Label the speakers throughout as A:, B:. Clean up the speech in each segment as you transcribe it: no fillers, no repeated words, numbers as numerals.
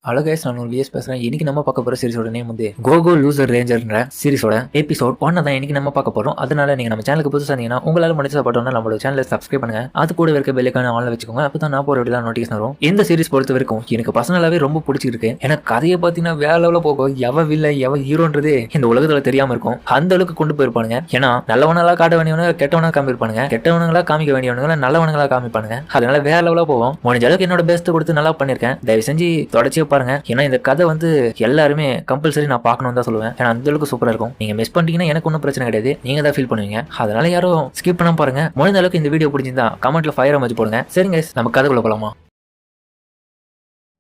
A: Hello guys, நான் ஒரு vs பேசுறேன். இன்னைக்கு நம்ம பார்க்க போற சீரிஸோட நேம் வந்து கோகோ லூசர் ரேஞ்சர்ன்ற சீரிஸோட எபிசோட் 1 தான் இன்னைக்கு நம்ம பார்க்க போறோம். அதனால நீங்க நம்ம சேனலுக்கு புதுசா இருந்தீங்கன்னா உங்களால முடிஞ்சா பட்டோம்னா நம்மளோட சேனலை சப்ஸ்கிரைப் பண்ணுங்க. அது கூட இருக்க பெல் ஐகானை ஆன்ல வச்சுக்கோங்க. அப்பதான் நான் போற வீடியோல நோட்டிஃபிகேஷன் வரும். இந்த சீரிஸ் பொறுத்த வரைக்கும் எனக்கு பர்சனலாவே ரொம்ப பிடிச்சிருக்கு. எனக்கு கதையை பார்த்தீங்கன்னா வேற லெவலில் போகும். எவ வில்ல எவ ஹீரோன்றது இந்த உலகத்துல தெரியாம இருக்கும். அந்த அளவுக்கு கொண்டு போயிருப்பானுங்க. ஏன்னா நல்லவனங்களா காட்ட வேண்டியவங்க கெட்டவனா காமிப்பானுங்க, கெட்டவனங்களா காமிக்க வேண்டியவங்க நல்லவனங்களா காமிப்பானுங்க. அதனால வேற லெவலா போவோம். முடிஞ்ச அளவுக்கு என்னோட பெஸ்ட் கொடுத்து நல்லா பண்ணிருக்கேன். தயவு செஞ்சு தொடர்ச்சியா பாருங்க. ஏன்னா இந்த கதை வந்து எல்லாருமே கம்பல்சரி நான் பார்க்கணும் தான் சொல்லுவேன். ஏன்னா அந்த அளவுக்கு சூப்பரா இருக்கும். நீங்க மிஸ் பண்ணிட்டீங்கன்னா எனக்கு ஒன்றும் பிரச்சனை கிடையாது, நீங்க தான் ஃபீல் பண்ணுவீங்க. அதனால யாரும் ஸ்கிப் பண்ணாம பாருங்க. முடிஞ்ச அளவுக்கு இந்த வீடியோ பிடிச்சிருந்தா கமெண்ட்ல ஃபயர் அமர்த்தி போடுங்க. சரிங்க, நம்ம கதைக்குள்ள போலாமா?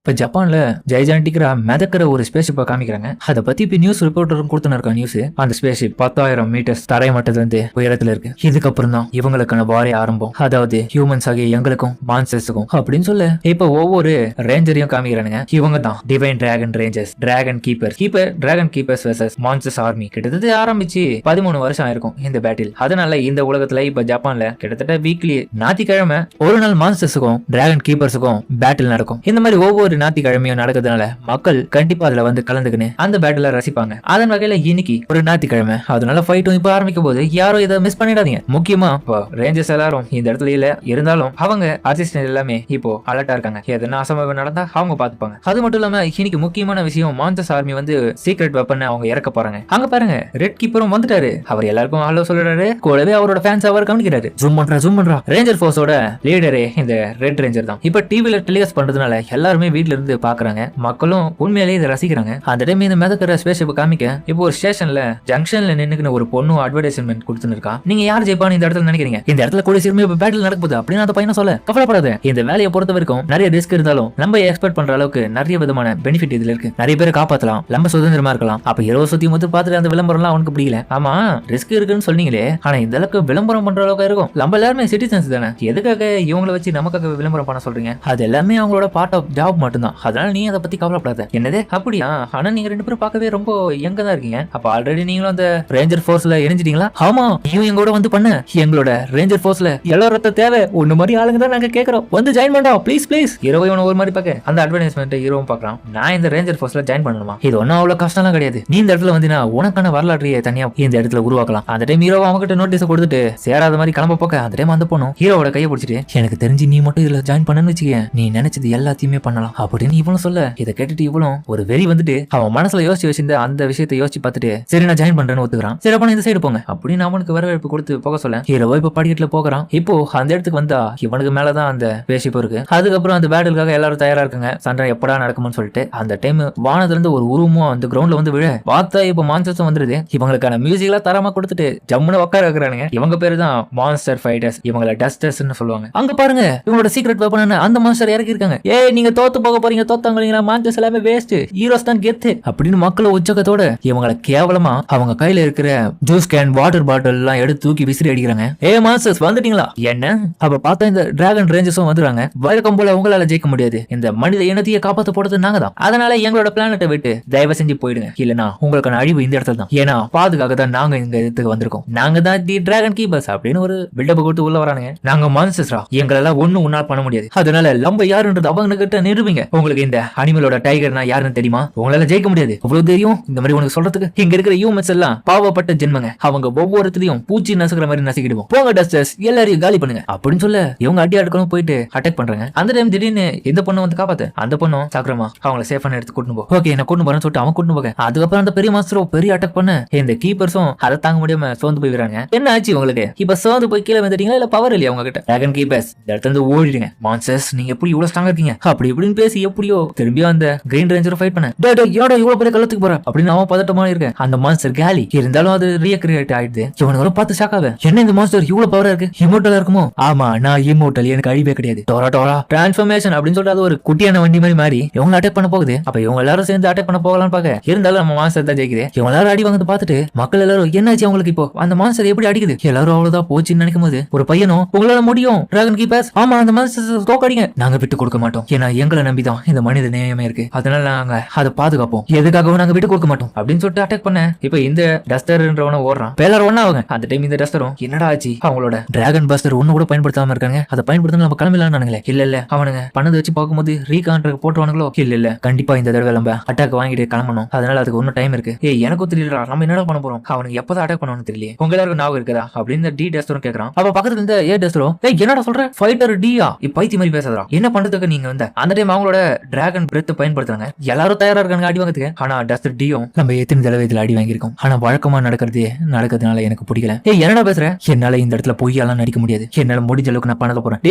A: இப்போ ஜப்பான்ல ஜெய்ஜாண்டிக்கிற மிதக்கிற ஒரு ஸ்பேஸ்ஷிப்பை காமிக்கிறாங்க. அதை பத்தி இப்போ நியூஸ் ரிப்போர்ட்டரும் கொடுத்துன்னு இருக்க நியூஸ். அந்த ஸ்பேஸ்ஷிப் 10,000 மீட்டர்ஸ் தரை மட்டத்திலிருந்து உயரத்துல இருக்கு. இதுக்கப்புறம் தான் இவங்களுக்கான வாரிய ஆரம்பம். அதாவது ஹியூமன்ஸ் ஆகிய எங்களுக்கும் மான்ஸ்டர்ஸுக்கும் அப்படின்னு சொல்ல இப்போ ஒவ்வொரு ரேஞ்சரையும் காமிக்கிறானுங்க. இவங்க தான் divine dragon Rangers, dragon keepers versus monsters army. கிட்டத்தட்ட ஆரம்பிச்சு 13 வருஷம் ஆயிருக்கும் இந்த பேட்டில். அதனால இந்த உலகத்துல இப்ப ஜப்பான்ல கிட்டத்தட்ட வீக்லி ஞாயிற்றுக்கிழமை ஒரு நாள் மான்ஸ்டர்ஸுக்கும் டிராகன் கீப்பர்ஸுக்கும் பேட்டில் நடக்கும். இந்த மாதிரி ஒவ்வொரு ஞாயிற்றுக்கிழமையும் நடக்கிறதுனால மக்கள் கண்டிப்பா அதுல வந்து கலந்துக்குன்னு அந்த பேட்டில ரசிப்பாங்க. அதன் வகையில இன்னைக்கு ஒரு ஞாயிற்றுக்கிழமை, அதனால ஃபைட்டும் இப்ப ஆரம்பிக்கும் போது யாரும் இதை மிஸ் பண்ணிடாதீங்க. முக்கியமா இப்போ ரேஞ்சர்ஸ் எல்லாரும் இந்த இடத்துல இல்ல இருந்தாலும் அவங்க அசிஸ்டன்ட் எல்லாமே இப்போ அலர்ட்டா இருக்காங்க. எதனா அசம்பாவிதம் நடந்தா அவங்க பாத்துப்பாங்க. அது மட்டும் இல்லாம இன்னைக்கு முக்கியமான விஷயம், மான்ஸ்டர்ஸ் ஆர்மி வந்து சீக்ரெட் வெப்பன் அவங்க இறக்க போறாங்க. அங்க பாருங்க, ரெட் கீப்பரும் வந்துட்டாரு. அவர் எல்லாருக்கும் ஹலோ சொல்றாரு. கூடவே அவரோட ஃபேன்ஸ் அவர் கவனிக்கிறாரு. ஜூம் பண்றா. ரேஞ்சர் ஃபோர்ஸோட லீடரே இந்த ரெட் ரேஞ்சர் தான். இப்ப டிவில டெலிகாஸ்ட் பண்றதுனால எல்லாருமே வீட்ல இருந்து பாக்குறாங்க. மக்களும் உண்மையிலேயே இதை ரசிக்கிறாங்க. அந்த டைம் இந்த மிதக்கிற ஸ்பேஸ்ஷிப் காமிக்க இப்போ ஒரு ஸ்டேஷன்ல ஜங்ஷன்ல நின்னுக்குன்னு ஒரு பொண்ணு அட்வர்டைஸ்மெண்ட் கொடுத்துன்னு இருக்கா. நீங்க யார் ஜெயிப்பான்னு இந்த இடத்துல நினைக்கிறீங்க? இந்த இடத்துல கூட சிறுமி பேட்டில் நடக்குது அப்படின்னு அந்த பையனை சொல்ல, கவலைப்படாத. இந்த வேலையை பொறுத்த வரைக்கும் நிறைய ரிஸ்க் இருந்தாலும் நம்ம எக்ஸ்பெக்ட் பண்ற அளவுக்கு நிறைய விதமான பெனிஃபிட் இதுல இருக்கு. நிறைய பேரை காப்பாத்தலாம், நம்ம சுதந்திரமா இருக்கலாம். அப்ப 20 சுத்தி மொத்தம் பார்த்துட்டு அந்த விளம்பரம் எல்லாம் அவனுக்கு பிடிக்கல. ஆமா, ரிஸ்க் இருக்குன்னு சொன்னீங்களே, ஆனா இந்த அளவுக்கு விளம்பரம் பண்ற அளவுக்கு இருக்கும். நம்ம எல்லாருமே சிட்டிசன்ஸ் தானே, எதுக்காக இவங்களை வச்சு நமக்காக விளம்பரம் பண்ண சொல்றீங்க? அது எல்லாமே அவங்களோட பார்ட் ஆஃப் ஜாப் மட்டும்தான். அதனால நீ அதை பத்தி கவலைப்படாத. என்னது அப்படியா? ஆனா நீங்க ரெண்டு பேரும் பார்க்கவே ரொம்ப யங்க தான் இருக்கீங்க. அப்ப ஆல்ரெடி நீங்களும் அந்த ரேஞ்சர் ஃபோர்ஸ்ல இணைஞ்சிட்டீங்களா? ஆமா, நீயும் எங்க கூட வந்து பண்ண. எங்களோட ரேஞ்சர் ஃபோர்ஸ்ல எல்லாரும் தேவை ஒண்ணு மாதிரி ஆளுங்க தான் நாங்க கேக்குறோம், வந்து ஜாயின் பண்ணோம் ப்ளீஸ் ப்ளீஸ். ஹீரோவை ஒரு மாதிரி பார்க்க அந்த அட்வர்டைஸ்மெண்ட் ஹீரோவும் பார்க்கலாம். நான் இந்த ரேஞ்சர் ஃபோர்ஸ்ல ஜாயின் பண்ணணுமா? இது ஒன்னும் அவ்வளவு கஷ்டம்லாம் கிடையாது. நீ இந்த இடத்துல வந்து உனக்கான வரலாற்றையே தனியா இந்த இடத்துல உருவாக்கலாம். அந்த டைம் ஹீரோ அவங்ககிட்ட நோட்டீஸ் கொடுத்துட்டு சேராத மாதிரி கிளம்ப போக்க அந்த டைம் அந்த பொண்ணும் ஹீரோவோட கையை பிடிச்சிட்டு, எனக்கு தெரிஞ்சு நீ மட்டும் இதுல ஜாயின் பண்ணன்னு வச்சுக்க, நீ நினைச்சது எல்லாத்தையுமே பண்ணலாம் அப்படின்னு இவனும் சொல்ல, இதை கேட்டுட்டு இவளும் ஒரு வெறி வந்துட்டு அவன் மனசுல யோசிச்சு வச்சிருந்த அந்த விஷயத்தை யோசிச்சு பார்த்துட்டு சரி நான் ஜாயின் பண்றேன்னு ஒத்துக்கிறான். சரி அப்ப இந்த சைடு போங்க அப்படின்னு அவனுக்கு வரவேற்பு கொடுத்து போக சொல்ல, ஹீரோவோ இப்ப படிக்கட்டுல போகிறான். இப்போ அந்த இடத்துக்கு வந்தா இவனுக்கு மேலதான் அந்த பேஷிப் இருக்கு. அதுக்கப்புறம் அந்த பேட்டிலுக்காக எல்லாரும் தயாரா இருக்காங்க. சண்டை எப்படா நடக்கும்னு சொல்லிட்டு அந்த டைம் வானத்துல இருந்து ஒரு உருவமும் அந்த கிரவுண்ட்ல வந்து விழ பார்த்தா இப்ப மான்ஸ்டர்ஸும் வந்துருது. இவங்களுக்கான மியூசிக் எல்லாம் தரமா கொடுத்துட்டு ஜம்முன்னு உட்கார வைக்கிறானுங்க. இவங்க பேரு தான் மான்ஸ்டர் ஃபைட்டர்ஸ், இவங்களை டஸ்டர்ஸ்னு சொல்லுவாங்க. அங்க பாருங்க, இவங்களோட சீக்ரெட் வெப்பன் அந்த மான்ஸ்டர் இறக்கி இருக்காங்க. நீங்க தோத்து போக போறீங்க, தோத்தாங்களீங்களா, மான்ஸ்டர்ஸ் எல்லாமே வேஸ்ட், ஹீரோஸ் தான் கெத்து அப்படின்னு மக்கள் உச்சகத்தோட இவங்களை கேவலமா அவங்க கையில இருக்கிற ஜூஸ் கேன் வாட்டர் பாட்டில் எல்லாம் எடுத்து தூக்கி விசிறி அடிக்கிறாங்க. மான்ஸ்டர்ஸ் வந்துட்டீங்களா? என்ன அப்ப பார்த்தா இந்த டிராகன் ரேஞ்சர்ஸும் வந்துறாங்க. வழக்கம் போல உங்களால ஜெயிக்க முடியாது, இந்த மனித இனத்தையே காப்பாற்ற போறது நாங்க தான். அதனால எங்களோட பிளானட்டை விட்டு தயவு செஞ்சு போயிடுங்க, இல்லனா உங்களுக்கான அழிவு இந்த இடத்துல தான். ஏன்னா பாதுகாக்க தான் நாங்க இந்த இடத்துக்கு வந்திருக்கோம். நாங்க தான் தி டிராகன் கீப்பர்ஸ் அப்படின்னு ஒரு பில்டப் கொடுத்து உள்ள வரானுங்க. நாங்க மான்ஸ்டர்ஸ்ரா, எங்களெல்லாம் ஒண்ணும் உன்னால பண்ண முடியாது. அதனால நம்ம யாருன்றது அவங்க கிட்ட நிரூபிங்க. உங்களுக்கு இந்த அனிமலோட டைகர்னா யாருன்னு தெரியுமா? உங்களால ஜெயிக்க முடியாது, அவ்வளவு தெரியும். இந்த மாதிரி உனக்கு சொல்றதுக்கு இங்க இருக்கிற ஹியூமன்ஸ் எல்லாம் பாவப்பட்ட ஜென்மங்க. அவங்க ஒவ்வொருத்தரையும் பூச்சி நசுக்கிற மாதிரி நசுக்கிடுவோம். போங்க டஸ்டர்ஸ், எல்லாரையும் காலி பண்ணுங்க அப்படின்னு சொல்ல இவங்க அடி அடுக்கணும் போயிட்டு அட்டாக் பண்றாங்க. அந்த டைம் திடீர்னு இந்த பொண்ணு வந்து காப்பாத்து. அந்த பொண்ணும் சாக்கிரமா அவங்களை சேஃபான எடுத்து கூட்டு போ. ஓகே நான் கூட்டு போறேன்னு சொல்லிட்டு அவன் கூட்டு போக, அதுக்கப்புறம் அந்த பெரிய மாஸ்டரும் பெரிய அட்டாக் பண்ண இந்த கீப்பர்ஸும் அதை தாங்க முடியாம சோர்ந்து போய் வராங்க. என்ன ஆச்சு உங்களுக்கு? இப்ப சோர்ந்து போய் கீழே வந்துட்டீங்களா, இல்ல பவர் இல்லையா உங்க கிட்ட? டிராகன் கீப்பர்ஸ் இந்த இடத்துல இருந்து ஓடிடுங்க. மான்ஸ்டர்ஸ் நீங்க எப்படி இவ்வளவு ஸ்ட்ராங்கா இருக்கீங்க அப்படி இப்படின்னு பேசி எப்படியோ திரும்பியும் அந்த கிரீன் ரேஞ்சர் ஃபைட் பண்ண, இவ்வளவு பெரிய கள்ளத்துக்கு போற அப்படின்னு அவன் பதட்டமா இருக்கேன். அந்த மான்ஸ்டர் காலி இருந்தாலும் அது ரீக்ரியேட் ஆயிடுது. இவனுக்கு பார்த்து ஷாக்காக, என்ன இந்த மான்ஸ்டர் இவ்வளவு பவரா இருக்கு, இமோட்டலா இருக்குமோ? ஆமா, நான் இமோட்டல், எனக்கு அழிவே கிடையாது. டோரா டிரான்ஸ்ஃபர்மேஷன் அப்படின்னு சொல்லிட்டு அது ஒரு குட்டியான வண்டி மாதிரி மாறி இவங்க அட்டாக் பண்ண போகுது. அப்ப இவங்க எல்லாரும் சேர்ந்து அட்டாக் பண்ண போகலாம்னு பாக்க, இருந்தாலும் நம்ம மான்ஸ்டர் தான் ஜெயிக்குது. இவங்க எல்லாரும் அடி வாங்கி பார்த்துட்டு மக்கள் எல்லாரும் என்னாச்சு அவங்களுக்கு, இப்போ அந்த மான்ஸ்டர் எப்படி அடிக்குது, எல்லாரும் அவ்வளவுதான் போச்சுன்னு நினைக்கும் போது ஒரு பையனும், உங்களால முடியும் டிராகன் கீப்பர்ஸ், ஆமா அந்த மான்ஸ்டர் தோக்கடிங்க, நாங்க விட்டு கொடுக்க மாட்டோம், ஏன்னா எங்களை நம்பிதான் இந்த மனித நேயமே இருக்கு, அதனால நாங்க அதை பாதுகாப்போம், எதுக்காகவும் நாங்க விட்டு கொடுக்க மாட்டோம் அப்படின்னு சொல்லிட்டு அட்டாக் பண்ண இப்ப இந்த டஸ்டர்ன்றவன ஓடுறான். பேலர் ஒண்ணா அவங்க அந்த டைம் இந்த டஸ்டரும் என்னடா ஆச்சு, அவங்களோட டிராகன் பஸ்டர் ஒண்ணு கூட பயன்படுத்தாம இருக்காங்க, அதை பயன்படுத்த நம்ம கிளம்பலான்னு இல்ல அவனுங்க பண்ணதை வச்சு பார்க்கும்போது ரீகான்ட்ராக்ட் போட்டுவானுங்களோ, இல்ல கண்டிப்பா இந்த தடவை நம்ம அட்டாக் வாங்கிட்டு கிளம்பணும், அதனால அதுக்கு ஒன்னும் டைம் இருக்கு. எனக்கும் தெரியலடா நம்ம என்னடா பண்ண போறோம், அவனுக்கு எப்பதான் அட்டாக் பண்ணணும்னு தெரியல, உங்க எல்லாருக்கும் ஞாபகம் இருக்குதா அப்படின்னு டி டஸ்டரும் கேக்குறான். அப்ப பக்கத்துல இருந்த ஏ டஸ்டரும் என்னடா சொல்ற, ஃபைட்டர் டியா பைத்தி மாதிரி பேசுறா, என்ன பண்றதுக்கு நீங்க வந்த அந்த டைம் அவங்களோட டிராகன் பிரெத் பயன்படுத்துறாங்க, எல்லாரும் தயாரா இருக்காங்க அடி வாங்கறதுக்கு. ஆனா டஸ்டர் டியும் நம்ம எத்தனை தடவை இதுல அடி வாங்கியிருக்கோம், ஆனா வழக்கமா நடக்கிறதுனால எனக்கு பிடிக்கல. என்னடா பேசுற, என்னால இந்த இடத்துல பொய்யெல்லாம் நடிக்க முடியாது, என்னால முடிஞ்ச அளவுக்கு நான் பண்ண போறேன்,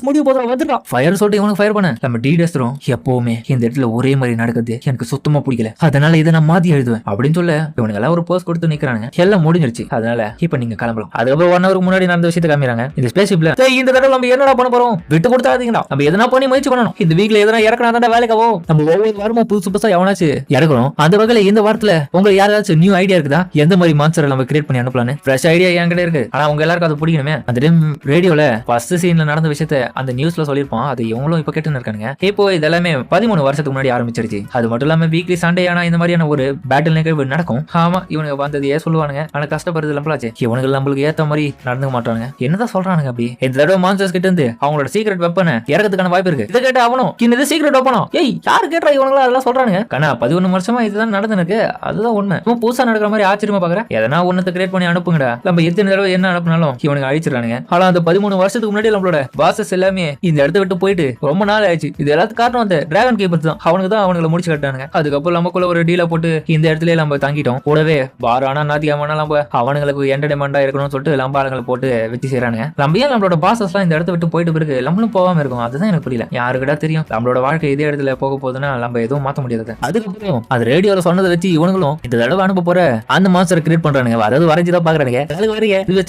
A: முடிவு போதும் வந்துடா ஃபயர் சொல்லிட்டு இவனுக்கு ஃபயர் பண்ண. நம்ம டி டஸ்டரும் எப்பவுமே இந்த இடத்துல ஒரே மாதிரி நடக்குது எனக்கு சுத்தமா பிடிக்கல, அதனால இதை நான் மாத்தி எழுதுவேன் அப்படின்னு சொல்ல இவனுக்கு எல்லாம் ஒரு போஸ்ட் கொடுத்து நிக்கிறாங்க. எல்லாம் முடிஞ்சிருச்சு, அதனால இப்ப நீங்க கிளம்பலாம். அதுக்கப்புறம் 1 hour முன்னாடி நடந்த விஷயத்தை காமிறாங்க. இந்த ஸ்பேஸ்ஷிப்ல இந்த தடவை நம்ம என்னடா பண்ண போறோம், விட்டு கொடுத்தாதீங்கடா, நம்ம எதனா பண்ணி முயற்சி பண்ணணும், இந்த வீக்ல எதனா இறக்கணும் வேலைக்காவோ, நம்ம ஒவ்வொரு வாரமும் புதுசு புதுசா எவனாச்சு இறக்குறோம். அந்த வகையில இந்த வாரத்துல உங்களுக்கு யாராச்சும் நியூ ஐடியா இருக்குதா, எந்த மாதிரி மான்ஸ்டர் நம்ம கிரியேட் பண்ணி அனுப்பலான்னு? ஃப்ரெஷ் ஐடியா என்கிட்ட இருக்கு, ஆனா உங்க எல்லாருக்கும் அது பிடிக்கணுமே. அந்த டைம் ரேடியோல ஃபர்ஸ்ட் சீன்ல நடந்த விஷயத்தை அந்த நியூஸ்ல சொல்லிருப்போம், அது இவங்களும் இப்ப கேட்டுன்னு இருக்காங்க. இப்போ இதெல்லாமே 13 வருஷத்துக்கு முன்னாடி ஆரம்பிச்சிருச்சு. அது மட்டும் இல்லாம வீக்லி சண்டே ஆனா இந்த மாதிரியான ஒரு பேட்டில் நிகழ்வு நடக்கும். ஆமா இவனுக்கு வந்தது சொல்லுவானுங்க, ஆனா கஷ்டப்படுறது நம்மளாச்சு, இவனுக்கு நம்மளுக்கு ஏத்த மாதிரி நடந்துக்க மாட்டானுங்க, என்னதான் சொல்றானுங்க அப்படி. இந்த தடவை மான்ஸ்டர்ஸ் கிட்ட இருந்து அவங்களோட சீக்ரெட் வெப்பனை இறக்கிறதுக்கான வாய்ப்பு இருக்கு. இதை கேட்ட அவனும் இந்த சீக்ரெட் வெப்பனோ யாரு கேட்டா இவங்களா அதெல்லாம் சொல்றானுங்க. கண்ணா 11 வருஷமா இதுதான் நடந்துருக்கு, அதுதான் உண்மை. புதுசா நடக்கிற மாதிரி ஆச்சரியமா பாக்குறேன், எதனா ஒன்னத்தை கிரியேட் பண்ணி அனுப்புங்கடா, நம்ம எத்தனை தடவை என்ன அனுப்பினாலும் இவனுக்கு அழிச்சிடறானுங்க. ஆனா அந்த 13 வருஷத்துக்கு முன்னாடி நம்மளோட பாசஸ் எல்லாமே இந்த இடத்த விட்டு போயிட்டு ரொம்ப நாள் ஆயிடுச்சு. இது எல்லாத்துக்கும் காரணம் அந்த டிராகன் கீப்பர்ஸ் தான், அவனுக்கு தான் அவனுங்களை முடிச்சு கட்டானுங்க. அதுக்கப்புறம் நமக்குள்ள ஒரு டீல போட்டு இந்த இடத்துல நம்ம தங்கிட்டோம். கூடவே வாரானா நாத்தியமான நம்ம அவனுங்களுக்கு என்டர்டைன்மெண்டா இருக்கணும்னு சொல்லிட்டு நம்ம ஆளுங்களை போட்டு வச்சு செய்யறானுங்க. நம்ம ஏன் நம்மளோட பாசஸ் எல்லாம் இந்த இடத்த விட்டு போயிட்டு பிறகு நம்மளும் போகாம இருக்கும், அதுதான் எனக்கு புரியல. யாருக்கிட்ட தெரியும் நம்மளோட வாழ்க்கை இதே இடத்துல போக போகுதுன்னா நம்ம எதுவும் மாத்த முடியாது. அதுக்கப்புறம் அது ரேடியோல சொன்னதை வச்சு இவனுங்களும் இந்த தடவை அனுப்ப போற அந்த மாஸ்டர் கிரியேட் பண்றானுங்க, அதாவது வரைஞ்சுதான் பாக்குறானுங்க.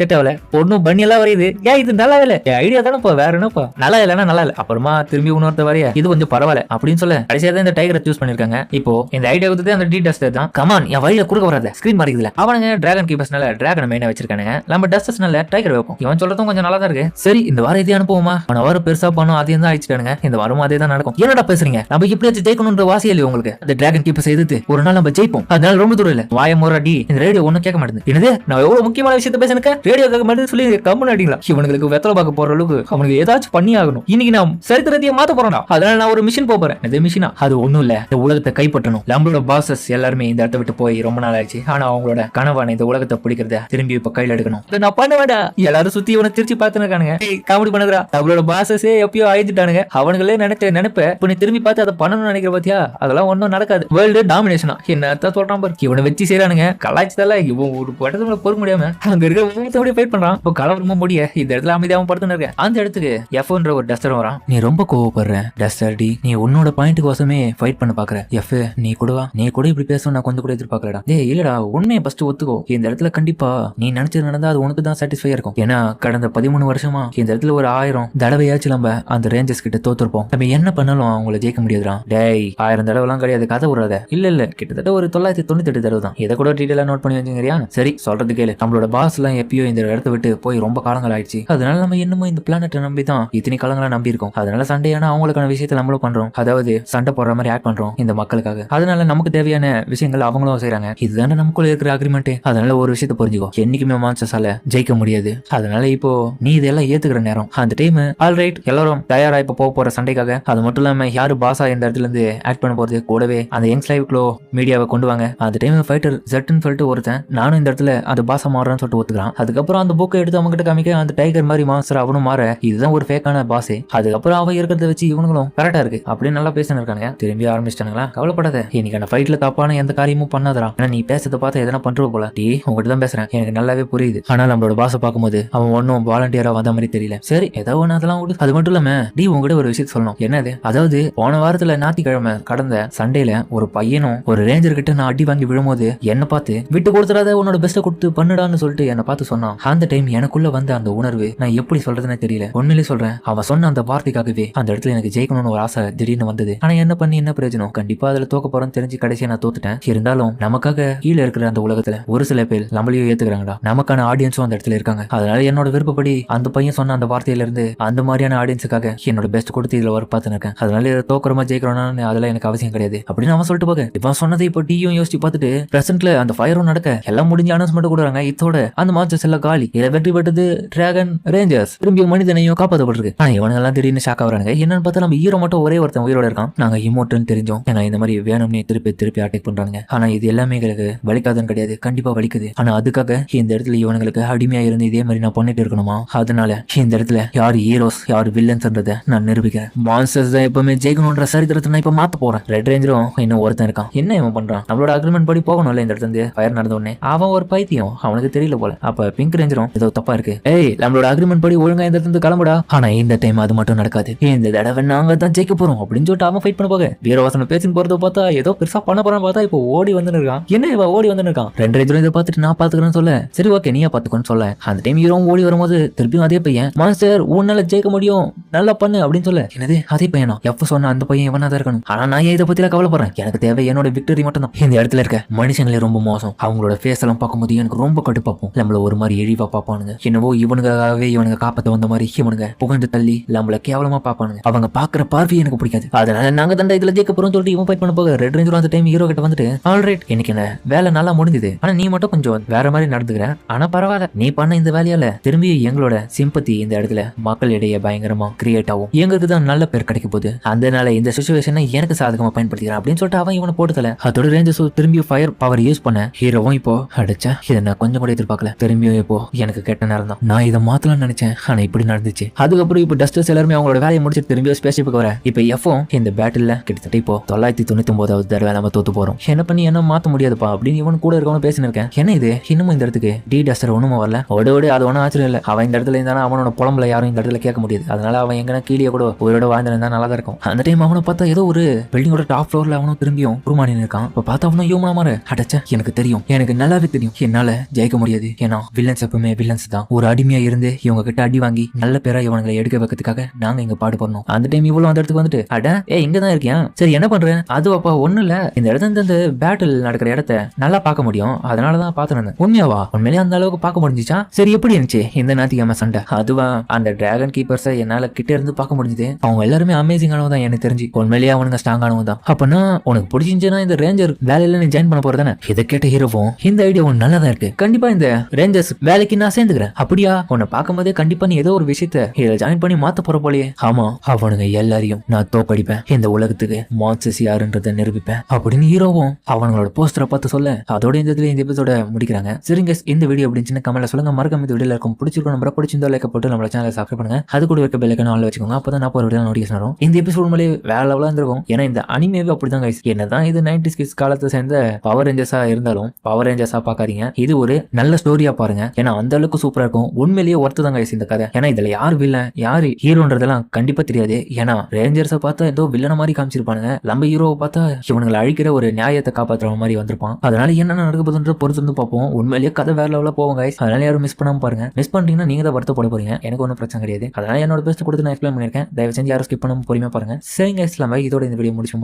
A: செட்டாவல பொண்ணும் பண்ணி எல்லாம் வரையுது, ஏன் இது நல்லா இல்ல ஐடியா தானே போ, வேற என்னப்பா நல்லா இல்லன்னா நல்லா இல்ல, அப்புறமா திரும்பி இன்னொருத்த வரைய இது கொஞ்சம் பரவாயில்ல அப்படின்னு சொல்ல கடைசியா தான் இந்த டைகரை சூஸ் பண்ணிருக்காங்க. இப்போ இந்த ஐடியா கொடுத்து அந்த டி டஸ்டர் தான் கமான் என் வழியில குறுக்க வராத ஸ்கிரீன் மாறிக்குதுல, அவனுங்க டிராகன் கீப்பர்ஸ்னால டிராகன் மெயினா வச்சிருக்கானுங்க, நம்ம டஸ்டர்ஸ்னால டைகர் வைப்போம். இவன் சொல்றதும் கொஞ்சம் நல்லா தான் இருக்கு. சரி இந்த வாரம் இதே அனுப்புவோமா, அவன வாரம் பெருசா பண்ணும் அதையும் தான் அழிச்சிட்டானுங்க, இந்த வாரமும் அதே தான் நடக்கும். என்னடா பேசுறீங்க, நம்ம எப்படியாச்சும் ஜெயிக்கணும்ன்ற வாசி இல்லையா உங்களுக்கு, அந்த டிராகன் கீப்பர்ஸ் எதிர்த்து ஒரு நாள் நம்ம ஜெயிப்போம், அதனால ரொம்ப தூரம் இல்ல வாய மோராடி இந்த ரேடியோ ஒன்னும் கேட்க மாட்டேங்குது. என்னது நான் எவ்வளவு முக்கியமான விஷயத்த பேசுனேன், ரேடியோ கேட்க மாட்டேன்னு சொல்லி கம்மன் அடிங்களா, இவனுக்கு வெத்தலை பார்க்க போற அளவுக்கு அவனுக்கு ஏதாச்சும் பண்ணி ஆகணும். இன்னைக்கு நான் சரித்திரத்தையே மாத்த போறேன், அதனால நான் ஒரு மிஷின் போறேன். இந்த மிஷினா அது ஒண்ணும் இல்ல, இந்த உலகத்தை கைப்பற்றணும். நம்மளோட பாசஸ் எல்லாருமே இந்த இடத்த விட்டு போய் ரொம்ப நாள் ஆயிடுச்சு, ஆனா அவங்களோட கனவான இந்த உலகத்தை பிடிக்கிறத திரும்பி இப்ப கையில எடுக்கணும். நான் பண்ண வேண்டாம், எல்லாரும் சுத்தி இவனை திருச்சி பார்த்துருக்கானுங்க, காமெடி பண்ணதுரா, நம்மளோட பாசஸே எப்பயோ அழிஞ்சிட்டானுங்க, அவனுங்களே நினைப்ப இப்ப நீ திரும்பி பார்த்து அதை பண்ணணும்னு நினைக்கிற பாத்தியா, அதெல்லாம் ஒன்னும் நடக்காது. வேர்ல்டு டாமினேஷனா என்ன சொல்றான் பாரு, இவனை வச்சு செய்யறானுங்க, கலாய்ச்சதால இவன் ஒரு படத்துல பொறுக்க முடியாம அங்க இருக்கிற ஒவ்வொருத்தோட ஃபைட் பண்றான். இப்போ கலவரமா முடிய இந்த இடத்துல அமைதியாவும் படுத்துன்னு இருக்கேன். அந்த இடத்துக்கு எஃப்ன்ற ஒரு டஸ்டர் வரான். நீ ரொம்ப கோவப்படுற டஸ்டர் டி, நீ உன்னோட பாயிண்ட்டுக்கு கோசமே ஃபைட் பண்ண பாக்குற. எஃப் நீ கூடவா, நீ கூட இப்படி பேசணும் நான் கொஞ்சம் கூட எதிர்பார்க்கலடா. டேய் இல்லடா உண்மையை ஃபர்ஸ்ட் ஒத்துக்கோ, இந்த இடத்துல கண்டிப்பா நீ நினைச்சது நடந்தா அது உனக்கு தான் சாட்டிஸ்ஃபை இருக்கும். ஏன்னா கடந்த 13 வருஷமா இந்த இடத்துல ஒரு 1000 தடவையாச்சும் நம்ம அந்த ரேஞ்சர்ஸ் கிட்ட தோத்துருப்போம், நம்ம என்ன பண்ணாலும் அவங்களை ஜெயிக்க முடியாதுடா. டேய் 1000 தடவைலாம் கிடையாது, கதை விடாத. இல்ல கிட்டத்தட்ட ஒரு 998 தடவை தான், இதை கூட டீடைலா நோட் பண்ணி வச்சுக்கிறியா? சரி சொல்றது கேளு, நம்மளோட பாஸ் எல்லாம் எப்பயோ இந்த இடத்த விட்டு போய் ரொம்ப காலங்கள் ஆயிடுச்சு, அதனால நம்ம இன்னமும் இந்த பிளானட்டை நம்பி தான் இத்தனை காலங்களா நம்பி இருக்கோம். அதனால சண்டையான அவங்களுக்கான விஷயத்தை நம்மளும் பண்றோம், அதாவது சண்டை போடுற மாதிரி ஆக்ட் பண்றோம் இந்த மக்களுக்காக. அதனால நமக்கு தேவையான விஷயங்கள் அவங்களும் செய்யறாங்க, இதுதானே நமக்குள்ள இருக்கிற அக்ரிமெண்ட். அதனால ஒரு விஷயத்தை புரிஞ்சுக்கோ, என்னைக்குமே மான்ஸ்டர்ஸால ஜெயிக்க முடியாது. அதனால இப்போ நீ இதெல்லாம் ஏத்துக்கிற நேரம். அந்த டைம் ஆல்ரைட் எல்லாரும் தயாரா இப்ப போற சண்டைக்காக. அது மட்டும் இல்லாம யாரு பாஸா இந்த இடத்துல இருந்து ஆக்ட் பண்ண போறது, கூடவே அந்த யங் ஸ்லைவ்க்ளோ மீடியாவை கொண்டு வாங்க. அந்த டைம் ஃபைட்டர் ஜெட்னு சொல்லிட்டு ஒருத்தன் நானும் இந்த இடத்துல அந்த பாஸா மாறுறேன்னு சொல்லிட்டு ஒத்துக்கிறான். அதுக்கப்புறம் அந்த புக்கை எடுத்து அவங்க கிட்ட காமிக்க அந்த டைகர் மாதிரி மாஸ்டர் அவனும் மாற இதுதான் ஒரு ஃபேக்கான பாஸே. அதுக்கப்புறம் அவன் இருக்கிறத வச்சு இவங்களும் கரெக்டா இருக்கு அப்படின்னு நல்லா பேசினு இருக்காங்க. திரும்பி ஆரம்பிச்சிட்டாங்களா, கவலைப்படாத, இன்னைக்கு அந்த ஃபைட்ல தப்பான எந்த காரியமும் பண்ணாதரா, ஏன்னா நீ பேசத்தை பார்த்து எதனா பண்றது போல. டீ உங்ககிட்ட தான் பேசுறேன், எனக்கு நல்லாவே புரியுது. ஆனா நம்மளோட பாஸை பார்க்கும்போது அவன் ஒன்னும் வாலண்டியரா வந்த மாதிரி தெரியல. சரி ஏதோ ஒன்று அதெல்லாம் விடு. அது மட்டும் இல்லாம டி உங்ககிட்ட ஒரு விஷயத்த சொல்லணும். என்னது, அதாவது போன வாரத்துல ஞாயிற்றுக்கிழமை கடந்த சண்டேல ஒரு பையனும் ஒரு ரேஞ்சர் கிட்ட நான் அடி வாங்கி விழும்போது என்ன பார்த்து விட்டு கொடுத்துறாத உன்னோட பெஸ்ட்டை கொடுத்து பண்ணுடான்னு சொல்லிட்டு என்ன பார்த்து சொன்னான். அந்த டைம் எனக்குள்ள வந்த அந்த உணர்வு நான் எப்படி சொல்றதுன்னு தெரியல. உண்மையிலே சொல்றேன், அவன் சொன்ன அந்த வார்த்தைக்காகவே அந்த இடத்துல எனக்கு ஜெயிக்கணும்னு ஒரு ஆசை திடீர்னு வந்தது. ஆனா என்ன பண்ணி என்ன பிரயோஜனம்? கண்டிப்பா அதுல தோக்க போறோம்னு தெரிஞ்சு கடைசியா நான் தோத்துட்டேன். இருந்தாலும் நமக்காக கீழே இருக்கிற அந்த உலகத்துல ஒரு சில பேர் நம்மளையும் ஏத்துக்கிறாங்கடா. நமக்கான ஆடியன்ஸும் அந்த இடத்துல இருக்காங்க. அதனால என்னோட விருப்பப்படி அந்த பையன் சொன்ன அந்த வார்த்தையில இருந்து அந்த மாதிரியான ஆடியன்ஸுக்காக என்னோட பெஸ்ட் கொடுத்து இதுல வர பார்த்துருக்கேன். அதனால தோக்குறமா ஜெயிக்கிறோம்னு அதெல்லாம் எனக்கு அவசியம் கிடையாது அப்படின்னு அவன் சொல்லிட்டு போக, இவன் சொன்னதை இப்போ டீயும் யோசிச்சு பார்த்துட்டு பிரசன்ட்ல அந்த ஃபயரும் நடக்க எல்லாம் முடிஞ்ச அனௌன்ஸ்மெண்ட் கொடுறாங்க. இதோட அந்த மாஸ்டர்ஸ் எல்லாம் காலி. இதை வெற்றி பெற்றது டிராகன் ரேஞ்சர்ஸ். திரும்பி மனிதனையும் காப்பாற்றப்பட்டிருக்கு. ஆனா இவனுங்க எல்லாம் திடீர்னு ஷாக் ஆகுறாங்க. என்னன்னு பார்த்தா நம்ம ஹீரோ மட்டும் ஒரே ஒருத்தன் உயிரோட இருக்கான். நாங்க இமோட்டன்னு தெரிஞ்சோம். ஏன்னா இந்த மாதிரி வேணும்னே திருப்பி அட்டாக் பண்றாங்க. ஆனா இது எல்லாமே எங்களுக்கு வலிக்காதுன்னு கிடையாது, கண்டிப்பா வலிக்குது. ஆனா அதுக்காக இந்த இடத்துல இவனுங்களுக்கு அடிமையா இருந்து இதே மாதிரி நான் பண்ணிட்டு இருக்கணுமா? அதனால இந்த இடத்துல யாரு ஹீரோஸ் யாரு வில்லன்ஸ்ன்றதை நான் நிரூபிக்கிறேன். மான்ஸ்டர்ஸ் தான் எப்பவுமே ஜெயிக்கணும்ன்ற சரித்திரத்தை நான் இப்ப மாத்த போறேன். ரெட் ரேஞ்சரும் இன்னும் ஒருத்தன் இருக்கான். என்ன இவன் பண்றான்? நம்மளோட அக்ரிமெண்ட் படி போகணும்ல இந்த இடத்துல இருந்து. ஃபயர் நடந்த உடனே அவன் ஒரு பைத்தியம், அவனுக்கு தெரியல போல. அப்ப பிங்க் ரேஞ்சரும் ஏதோ தப்பா இருக்கு. ஏய், நம்மளோட அக்ரிமெண்ட் படி ஒழுங்கா இந்த இடத்துல கிளம்புடா. ஆனா இந்த டைம் அது மட்டும் நடக்காது. இந்த தடவை நாங்க தான் ஜெயிக்க போறோம் அப்படின்னு சொல்லிட்டு அவன் ஃபைட் பண்ண போக வீரவாசனம் பேசின்னு போறத பார்த்தா ஏதோ பெருசா பண்ண போறான்னு பார்த்தா இப்போ ஓடி வந்து இருக்கான். என்ன இவன் ஓடி வந்து இருக்கான்? ரெண்டு ரேஞ்சரும் இதை பார்த்துட்டு நான் பாத்துக்கிறேன்னு சொல்ல, சரி ஓகே நீயா பாத்துக்கோன்னு சொல்ல, அந்த டைம் ஹீரோவும் ஓடி வரும்போது திருப்பியும் அதே பையன் மாஸ்டர் உன்னால ஜெயிக்க முடியும் நல்லா பண்ணு அப்படின்னு சொல்ல, என்னது அதே பையனா? எப்ப சொன்ன அந்த பையன் இவனா தான் இருக்கணும். ஆனா நான் இதை பத்தில கவலைப்படுறேன். எனக்கு தேவை என்னோட விக்டரி மட்டும் தான். இந்த இடத்துல இருக்க மனுஷங்களே ரொம்ப மோசம். அவங்களோட ஃபேஸ் எல்லாம் பார்க்கும்போது எனக்கு ரொம்ப கடுப்பாகும். நம்மள ஒரு மாதிரி எழிவா பார்ப்பானுங்க. என்னவோ இவனுக்காகவே இவனுங்க காப்பாத்த வந்த மாதிரி இவனுங்க புகழ்ந்து தள்ளி நம்மள கேவலமா பார்ப்பானுங்க. அவங்க பாக்குற பார்வை எனக்கு பிடிக்காது. அதனால நாங்க தண்டை இதுல ஜெயிக்க போறோம் சொல்லிட்டு இவன் ஃபைட் பண்ண போக ரெட் ரேஞ்சர் அந்த டைம் ஹீரோ கிட்ட வந்துட்டு, ஆல்ரைட் இன்னைக்கு என்ன வேலை நல்லா முடிஞ்சது, ஆனா நீ மட்டும் கொஞ்சம் வேற மாதிரி நடந்துக்கிற. ஆனா பரவாயில்ல, நீ பண்ண இந்த வேலையால திரும்பி எங்களோட சிம்பத்தி இந்த இடத்துல மக்களிடையே பயங்கரமா கிரியேட் ஆகும். எங்களுக்கு தான் நல்ல பேர் கிடைக்க போகுது. அதனால இந்த சிச்சுவேஷனை எனக்கு சாதகமா பயன்படுத்திக்கிறேன் அப்படின்னு சொல்லிட்டு அவன் இவனை போட்டுதல. அதோட ரேஞ்சர்ஸ் திரும்பி ஃபயர் பவர் யூஸ் பண்ண ஹீரோவும் இப்போ அடிச்சா. இதை நான் கொஞ்சம் கூட எதிர்பார்க்கல. திரும்பியும் இப்போ எனக்கு கெட்ட நேரம் தான். நான் இதை மாத்தலாம்னு நினைச்சேன், ஆனா இப்படி நடந்துச்சு. அதுக்கப்புறம் இப்போ டஸ்டர்ஸ் எல்லாருமே அவங்களோட வேலையை முடிச்சுட்டு திரும்பியும் ஸ்பேஸ்ஷிப்புக்கு வர. இப்போ எஃப்ஓ இந்த பேட்டில் கிட்டத்தட்ட இப்போ 999வது தடவை நம்ம தோத்து போறோம். என்ன பண்ணி என்ன மாத்த முடியாதுப்பா அப்படின்னு இவன் கூட இருக்கவனு பேசினிருக்கேன். என்ன இது இன்னமும் இந்த இடத்துக்கு டி டஸ்டர் ஒண்ணுமா வரல? ஓடு அது ஒன்றும் ஆச்சரியம் இல்லை. அவன் இந்த இடத்துல இருந்தாலும் அவனோட புலம்புல யாரும் இந்த இடத்துல கேட்க முடியாது. அதனால அவன் எங்கன்னா கீழே கூட உயிரோட வாழ்ந்திருந்தா நல்லா தான் இருக்கும். அந்த டைம் அவனை பார்த்தா ஏதோ ஒரு பில்டிங்கோட டாப் ஃப்ளோர்ல அவனும் திரும்பியும் உருமானி இருக்கான். இப்போ பார்த்தா அவனும் யோமனா மாற அடைச்சா. எனக்கு தெரியும், எனக்கு நல்லாவே தெரியும் என்னால ஜெயிக்க முடியாது. ஏன்னா வில்லன்ஸ் எப்பவுமே வில்லன்ஸ் தான். ஒரு அடிமையா இருந்து இவங்க கிட்ட அடி வாங்கி நல்ல பேரா இவங்களை எடுக்க வைக்கிறதுக்காக நாங்க இங்க பாடுபடணும். அந்த டைம் இவ்வளவு அந்த இடத்துக்கு வந்துட்டு அட இங்க தான் இருக்கேன், சரி என்ன பண்றேன்? அது அப்பா ஒண்ணு இல்ல, இந்த இடத்துல இந்த பேட்டில் நடக்கிற இடத்த நல்லா பார்க்க முடியும், அதனாலதான் பாத்துறேன். உண்மையாவா? உண்மையிலே அந்த அளவுக்கு பார்க்க முடிஞ்சிச்சா? சரி எப்படி இருந்துச்சு இந்த ஞாயிற்றுக்கிழமை சண்டை? அதுவா அந்த டிராகன் கீப்பர்ஸை என்னால கிட்ட இருந்து பார்க்க முடிஞ்சது. அவங்க எல்லாருமே அமேசிங் ஆனவங்க தான் எனக்கு தெரிஞ்சு. உண்மையிலேயே அவனுங்க ஸ்ட்ராங் ஆனவங்க தான். அப்பனா உனக்கு பிடிச்சிருந்துச்சுன்னா இந்த ரேஞ்சர் வேலையில நீ ஜாயின் பண்ண போறதானே? இதை கேட்ட ஹீரோவும் இந்த ஐடியா ஒன்று நல்லா தான் இருக்கு, கண்டிப்பா இந்த ரேஞ்சர்ஸ் வேலைக்கு நான் சேர்ந்துக்கிறேன். அப்படியா? உன்னை பார்க்கும் போதே கண்டிப்பா நீ ஏதோ ஒரு விஷயத்த இதை ஜாயின் பண்ணி மாத்த போற போலயே. ஆமா, அவனுங்க எல்லாரையும் நான் தோக்கடிப்பேன், இந்த உலகத்துக்கு மான்ஸ்டர்ஸ் யாருன்றதை நிரூபிப்பேன் அப்படின்னு ஹீரோவும் அவங்களோட போஸ்டரை பார்த்து சொல்ல, அதோட இந்த எபிசோட முடிக்கிறாங்க. சரிங்க, இந்த வீடியோ அப்படின்னு கமெண்ட்ல சொல்லுங்க. மறக்காம இந்த வீடியோல இருக்கும் பிடிச்சிருக்கும் நம்பரை பிடிச்சிருந்தா லைக் போட்டு நம்ம சேனலை சப்ஸ்கிரைப் பண்ணுங்க. அது கூட இருக்க பெல் ஐகானை ஆன்ல வச்சுக்கோங்க. அப்பதான் நான் ஒரு வீடியோ நோட்டிஃபிகேஷன் வரும். இந்த எபிசோட் மேலே வேற லெவலா இருந்திருக்கும். ஏன்னா இந்த அனிமேவே அப்படிதான் கைஸ். என்னதான் இது 90s கிட்ஸ் காலத்தை சேர்ந்த பவர் ரேஞ்சர்ஸா இருந்தாலும் பவர் ரேஞ்சர்ஸா பாக்காதீங்க, இது ஒரு நல்ல ஸ்டோரியா பாருங்க. ஏன்னா அந்த அளவுக்கு சூப்பரா இருக்கும். உண்மையிலேயே ஒர்த்து தான் கைஸ் இந்த கதை. ஏன்னா இதுல யார் வில்லன் யாரு ஹீரோன்றதெல்லாம் கண்டிப்பா தெரியாது. ஏன்னா ரேஞ்சர்ஸை பார்த்தா ஏதோ வில்லன மாதிரி காமிச்சிருப்பானுங்க, நம்ம ஹீரோவை பார்த்தா இவனுங்களை அழிக்கிற ஒரு நியாயத்தை காப்பாற்றுற மாதிரி வந்திருப்பான். அதனால என்ன நடக்க போகுதுன்ற பொறுத்து வந்து பார்ப்போம். உண்மையிலேயே கதை வேற லெவலில் போவோம் கைஸ். அதனால யாரும் மிஸ் பண்ணாம பாருங்க. மிஸ் பண்ணிட்டீங்கன்னா நீங்க தான் வருத்தப்பட போறீங்க. எனக்கு ஒன்றும் பிரச்சனை கிடையாது. அதனால என்னோட பெஸ்ட் கொடுத்து நான் எக்ஸ்பிளைன் பண்ணிருக்கேன். தயவு செஞ்சு யாரும் ஸ்கிப் பண்ணாம பொறுமையா பாருங்க. சரிங்க, இதோட இந்த வீடியோ முடிச்சு